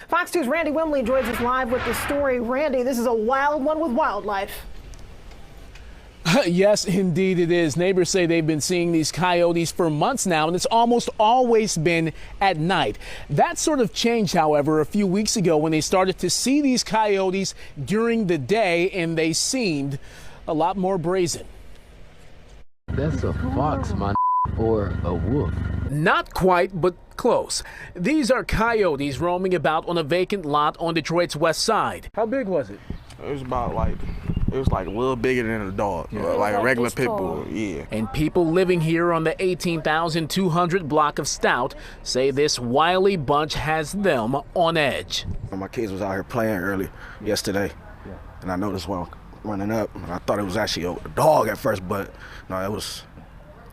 Fox 2's Randy Wimley joins us live with the story. Randy, this is a wild one with wildlife. Yes, indeed it is. Neighbors say they've been seeing these coyotes for months now, and it's almost always been at night. That sort of changed, however, a few weeks ago when they started to see these coyotes during the day, and they seemed a lot more brazen. That's a fox, my or a wolf. Not quite, but close. These are coyotes roaming about on a vacant lot on Detroit's west side. How big was it? It was about it was like a little bigger than a dog, like a regular pit bull, yeah. And people living here on the 18,200 block of Stout say this wily bunch has them on edge. My kids was out here playing early yesterday, and I noticed one running up, and I thought it was actually a dog at first, but no, it was,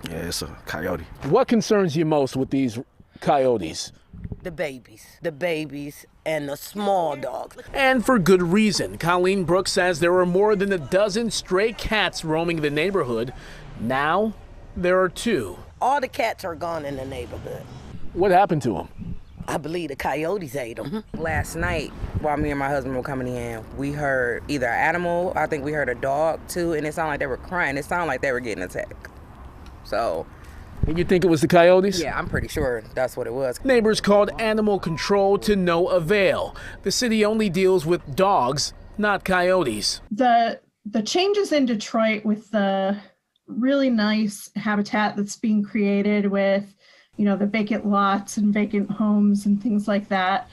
it's a coyote. What concerns you most with these coyotes? The babies, and the small dogs. And for good reason. Colleen Brooks says there were more than a dozen stray cats roaming the neighborhood. Now there are 2. All the cats are gone in the neighborhood. What happened to them? I believe the coyotes ate them. Last night, while me and my husband were coming in, we heard either an animal, I think we heard a dog too, and it sounded like they were crying. It sounded like they were getting attacked. So. And you think it was the coyotes? Yeah, I'm pretty sure that's what it was. Neighbors called animal control to no avail. The city only deals with dogs, not coyotes. The changes in Detroit with the really nice habitat that's being created with, the vacant lots and vacant homes and things like that,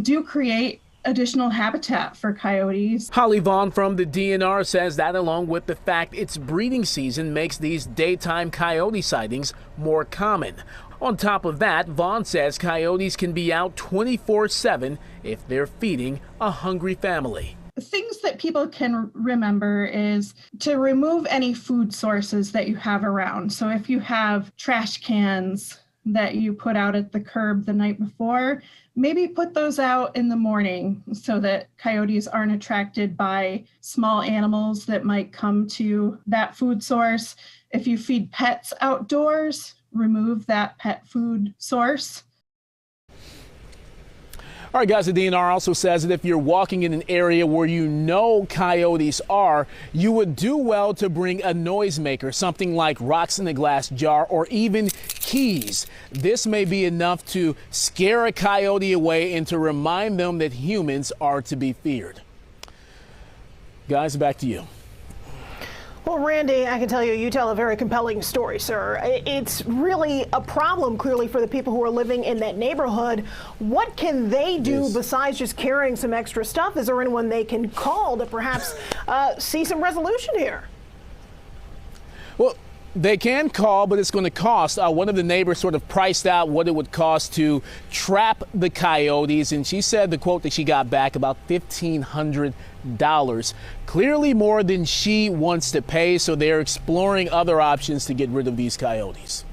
do create additional habitat for coyotes. Holly Vaughn from the DNR says that, along with the fact it's breeding season, makes these daytime coyote sightings more common. On top of that, Vaughn says coyotes can be out 24/7 if they're feeding a hungry family. Things that people can remember is to remove any food sources that you have around. So if you have trash cans that you put out at the curb the night before, maybe put those out in the morning so that coyotes aren't attracted by small animals that might come to that food source. If you feed pets outdoors, remove that pet food source. All right, guys, the DNR also says that if you're walking in an area where you know coyotes are, you would do well to bring a noisemaker, something like rocks in a glass jar or even keys. This may be enough to scare a coyote away and to remind them that humans are to be feared. Guys, back to you. Well, Randy, I can tell you tell a very compelling story, sir. It's really a problem, clearly, for the people who are living in that neighborhood. What can they do besides just carrying some extra stuff? Is there anyone they can call to perhaps see some resolution here? Well, they can call, but it's going to cost. One of the neighbors sort of priced out what it would cost to trap the coyotes, and she said the quote that she got back about $1,500. Clearly more than she wants to pay, so they're exploring other options to get rid of these coyotes.